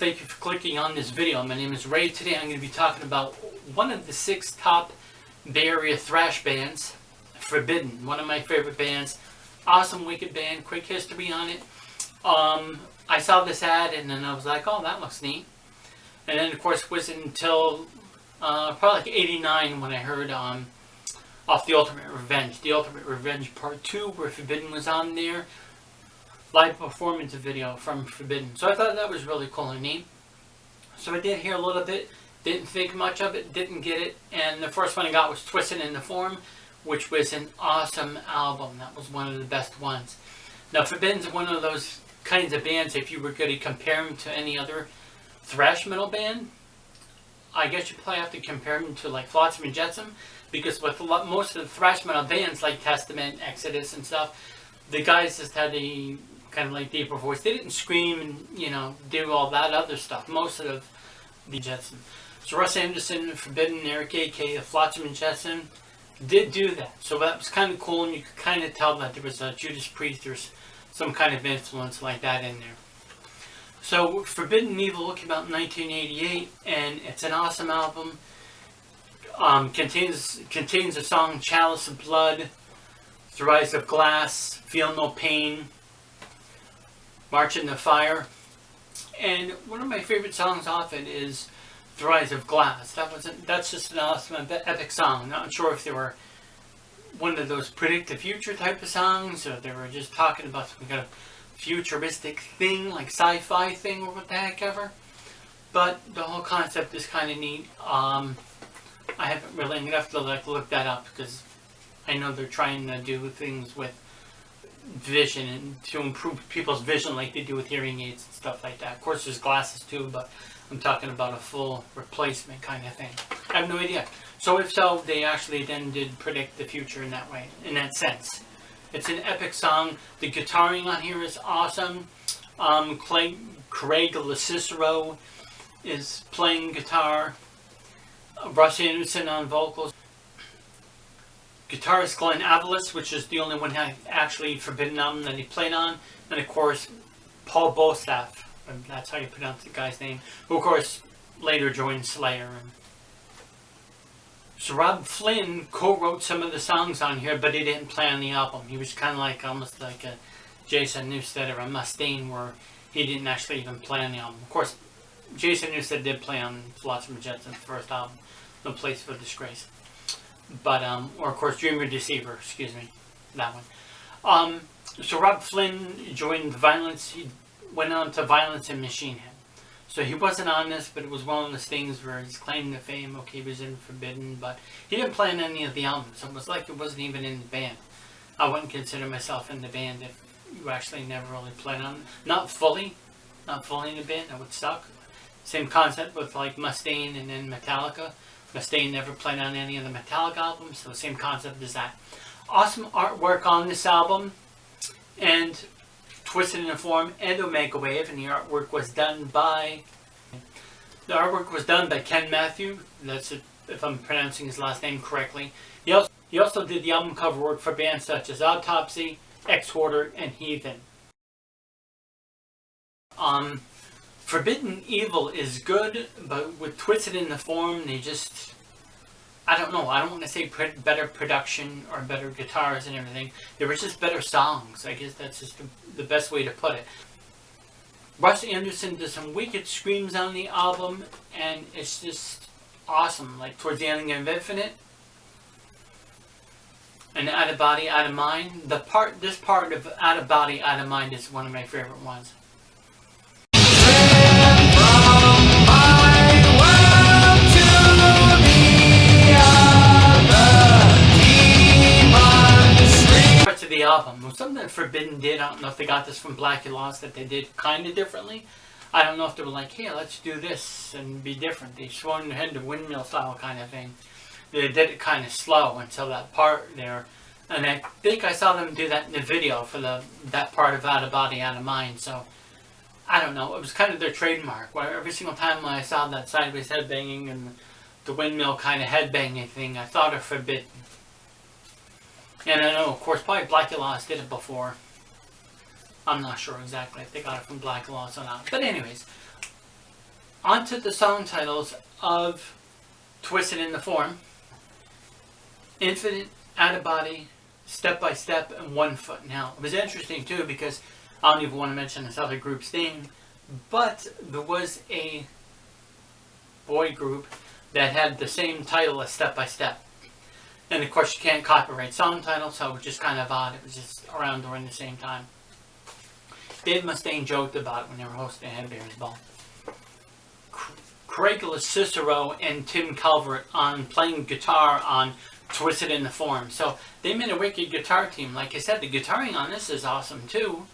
thank you for clicking on this video. My name is Ray. Today I'm going to be talking about one of the 6 top Bay Area thrash bands, Forbidden. One of my favorite bands. Awesome, wicked band. Quick history on it. I saw this ad and then I was like, oh, that looks neat. And then, of course, it wasn't until probably like '89 when I heard off The Ultimate Revenge. The Ultimate Revenge Part 2, where Forbidden was on there. Live performance video from Forbidden. So I thought that was really cool and neat. So I did hear a little bit, didn't think much of it, didn't get it, and the first one I got was Twisted in the Form, which was an awesome album. That was one of the best ones. Now Forbidden's one of those kinds of bands, if you were going to compare them to any other thrash metal band, I guess you probably have to compare them to like Flotsam and Jetsam, because with most of the thrash metal bands like Testament, Exodus and stuff, the guys just had a kind of like deeper voice. They didn't scream and, you know, do all that other stuff. Most of the Jetson. So Russ Anderson, Forbidden, Eric A.K., the Flotsam and Jetsam did do that. So that was kind of cool, and you could kind of tell that there was a Judas Priest or some kind of influence like that in there. So Forbidden Evil came out in 1988, and it's an awesome album. Contains the song Chalice of Blood, Thrice of Glass, Feel No Pain, March in the Fire, and one of my favorite songs off it is Thrice of Glass. That's just an awesome, epic song. Not sure if they were one of those predict the future type of songs, or they were just talking about some kind of futuristic thing, like sci-fi thing, or what the heck ever. But the whole concept is kind of neat. I haven't really, I'm gonna have to look that up, because I know they're trying to do things with vision and to improve people's vision like they do with hearing aids and stuff like that. Of course there's glasses too, but I'm talking about a full replacement kind of thing. I have no idea. So if so, they actually then did predict the future in that way, in that sense. It's an epic song. The guitaring on here is awesome. Craig LaCicero is playing guitar. Russ Anderson on vocals. Guitarist Glenn Avalos, which is the only one actually Forbidden album that he played on. And of course, Paul Bostaph, that's how you pronounce the guy's name, who of course later joined Slayer. So Rob Flynn co-wrote some of the songs on here, but he didn't play on the album. He was kind of like, almost like a Jason Newsted or a Mustaine, where he didn't actually even play on the album. Of course, Jason Newsted did play on Flotsam and Jetsam, the first album, No Place for Disgrace. But, or of course, Dreamer Deceiver, excuse me, that one. So Rob Flynn joined Violence, he went on to Violence and Machine Head. So he wasn't on this, but it was one of those things where he's claiming to fame, okay, he was in Forbidden, but he didn't play on any of the albums, so it was like it wasn't even in the band. I wouldn't consider myself in the band if you actually never really played on, not fully in the band, that would suck. Same concept with like Mustaine and then Metallica. Mustaine never played on any of the Metallica albums, so same concept as that. Awesome artwork on this album, and Twisted in the Form and Omega Wave, and the artwork was done by Ken Matthew. That's it, if I'm pronouncing his last name correctly. He also did the album cover work for bands such as Autopsy, X-Hoarder, and Heathen. Forbidden Evil is good, but with Twisted in the Form, they just, I don't know, I don't want to say better production or better guitars and everything. They were just better songs. I guess that's just the best way to put it. Russ Anderson does some wicked screams on the album, and it's just awesome. Like towards the ending of Infinite and Out of Body, Out of Mind. This part of Out of Body, Out of Mind is one of my favorite ones. The album was something that Forbidden did. I don't know if they got this from Black Lost, that they did kind of differently. I don't know if they were like, hey, let's do this and be different. They swung their head to windmill style kind of thing. They did it kind of slow until that part there, and I think I saw them do that in the video for that part of Out of Body, Out of Mind. So I don't know, it was kind of their trademark, where every single time I saw that sideways headbanging and the windmill kind of headbanging thing, I thought of Forbidden. And I know, of course, probably Black Lost did it before. I'm not sure exactly if they got it from Black Lost or not. But anyways, onto the song titles of Twisted in the Form, Infinite, Out of Body, Step by Step, and One Foot. Now, it was interesting too because I don't even want to mention this other group's name, but there was a boy group that had the same title as Step by Step. And of course you can't copyright song titles, so it was just kind of odd. It was just around during the same time. Dave Mustaine joked about it when they were hosting a Headbangers Ball. Craig Cicero and Tim Calvert on playing guitar on Twisted in the Form. So they made a wicked guitar team. Like I said, the guitaring on this is awesome too.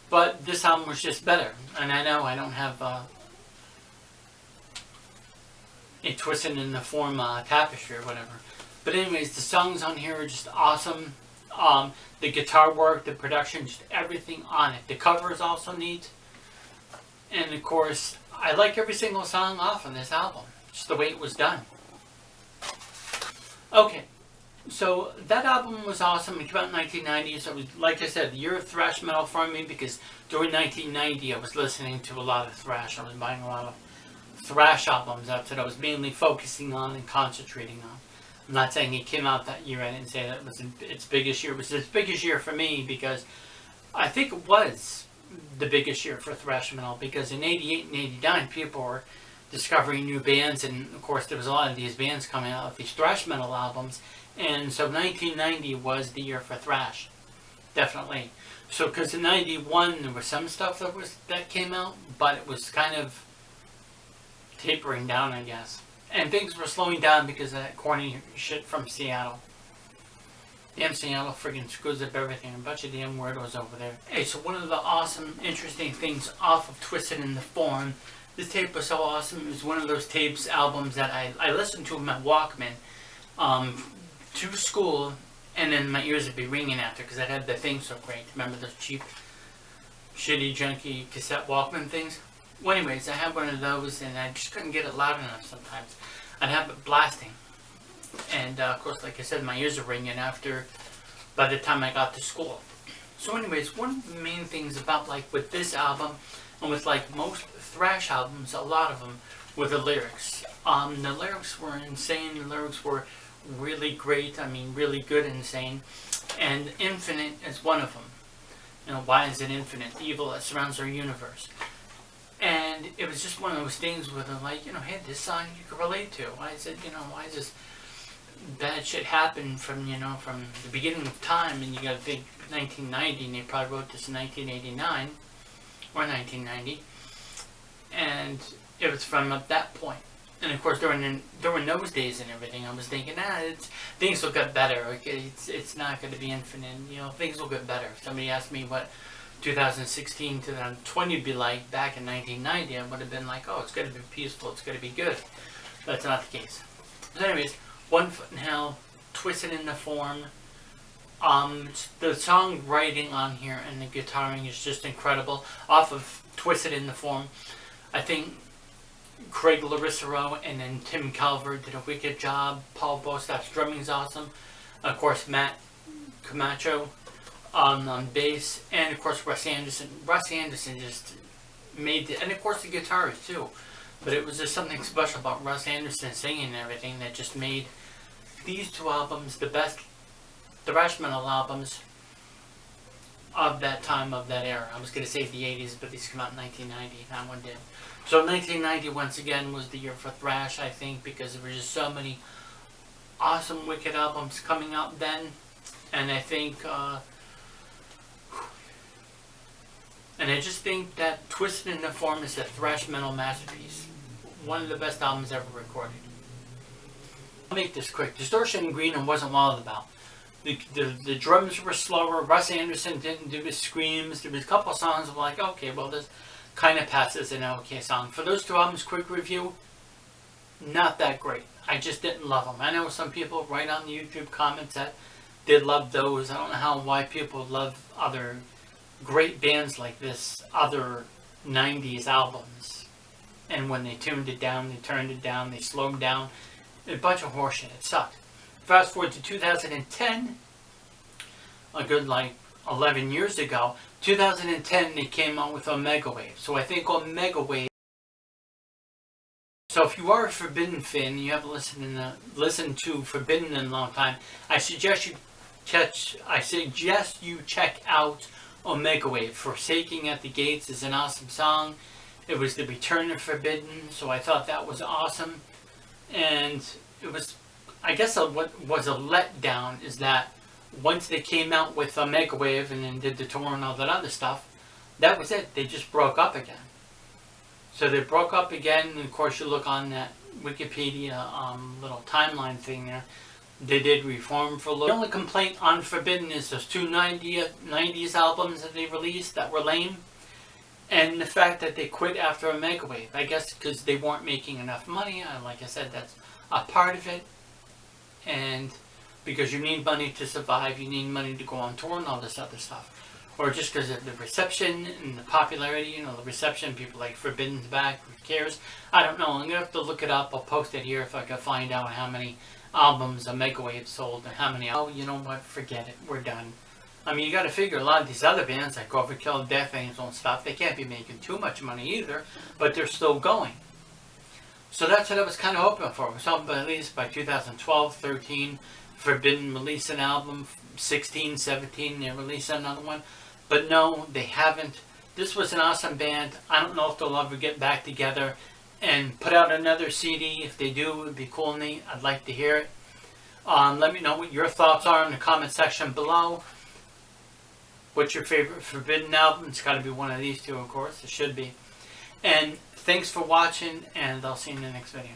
But this album was just better. And I know I don't have a Twisted in the Form tapestry or whatever. But anyways, the songs on here are just awesome. The guitar work, the production, just everything on it. The cover is also neat. And of course, I like every single song off on this album. Just the way it was done. Okay, so that album was awesome. It came out in 1990. So it was, like I said, the year of thrash metal for me, because during 1990 I was listening to a lot of thrash. I was buying a lot of thrash albums. That's what I was mainly focusing on and concentrating on. I'm not saying it came out that year. I didn't say that it was its biggest year. It was its biggest year for me because I think it was the biggest year for thrash metal, because in 88 and 89 people were discovering new bands, and of course there was a lot of these bands coming out with these thrash metal albums, and so 1990 was the year for thrash, definitely. So because in 91 there was some stuff that came out, but it was kind of tapering down, I guess. And things were slowing down because of that corny shit from Seattle. Damn Seattle friggin' screws up everything. A bunch of damn weirdos over there. Hey, so one of the awesome, interesting things off of Twisted in the Form, this tape was so awesome. It was one of those tapes, albums that I listened to in my Walkman to school, and then my ears would be ringing after because I had the thing so great. Remember those cheap, shitty, junky cassette Walkman things? Well, anyways, I had one of those, and I just couldn't get it loud enough sometimes. I'd have it blasting. And, of course, like I said, my ears are ringing after, by the time I got to school. So anyways, one of the main things about, like, with this album, and with, like, most thrash albums, a lot of them, were the lyrics. The lyrics were insane. The lyrics were really great. I mean, really good and insane. And Infinite is one of them. You know, why is it infinite? The evil that surrounds our universe. And it was just one of those things where they're like, you know, hey, this song you can relate to. Why is it, you know, why is this bad shit happen from, you know, from the beginning of time? And you gotta think 1990, and they probably wrote this in 1989 or 1990. And it was from up that point. And of course, during those days and everything, I was thinking, things will get better. Okay, it's not going to be infinite. You know, things will get better. If somebody asked me what 2016 to 2020 would be like back in 1990, I would have been like, oh, it's going to be peaceful, it's going to be good. But that's not the case. But anyways, One Foot in Hell, Twisted in the Form. The songwriting on here and the guitaring is just incredible. Off of Twisted in the Form, I think Craig Cicero and then Tim Calvert did a wicked job. Paul Bostap's drumming is awesome. Of course, Matt Camacho on bass, and of course Russ Anderson. Russ Anderson just made it, and of course the guitars too. But it was just something special about Russ Anderson singing and everything that just made these two albums the best thrash metal albums of that time, of that era. I was going to say the 80s, but these came out in 1990. That one did. So 1990 once again was the year for thrash, I think, because there were just so many awesome, wicked albums coming out then. And I think and I just think that Twisted in the Form is a thrash metal masterpiece. One of the best albums ever recorded. I'll make this quick. Distortion in Green wasn't wild about. The drums were slower. Russ Anderson didn't do his screams. There was a couple songs of like, okay, well, this kind of passes an okay song. For those two albums, quick review, not that great. I just didn't love them. I know some people write on the YouTube comments that they love those. I don't know why people love other great bands like this, other 90s albums. And when they tuned it down, they turned it down, they slowed down. A bunch of horseshit. It sucked. Fast forward to 2010, a good like 11 years ago, 2010 they came out with Omega Wave. So I think Omega Wave if you are a Forbidden fan and you haven't listened to Forbidden in a long time, I suggest you check out Omega Wave. Forsaking at the Gates is an awesome song. It was the return of Forbidden, so I thought that was awesome. And it was, I guess what was a letdown is that once they came out with Omega Wave and then did the tour and all that other stuff, that was it. They just broke up again. So they broke up again, and of course you look on that Wikipedia little timeline thing there. They did reform for a little. The only complaint on Forbidden is those two 90s albums that they released that were lame. And the fact that they quit after Omega Wave. I guess because they weren't making enough money. Like I said, that's a part of it. And because you need money to survive, you need money to go on tour and all this other stuff. Or just because of the reception and the popularity, you know, the reception, people like Forbidden's back, who cares? I don't know, I'm going to have to look it up. I'll post it here if I can find out how many albums Omega Wave sold and how many. Oh, you know what, forget it, we're done. I mean, you got to figure a lot of these other bands like Overkill, Death Angel and stuff, they can't be making too much money either, but they're still going. So that's what I was kind of hoping for. I was hoping at least by 2012, 13, Forbidden release an album, 16, 17, they release another one. But no, they haven't. This was an awesome band. I don't know if they'll ever get back together and put out another CD. If they do, it would be cool and neat. I'd like to hear it. Let me know what your thoughts are in the comment section below. What's your favorite Forbidden album? It's got to be one of these two, of course. It should be. And thanks for watching, and I'll see you in the next video.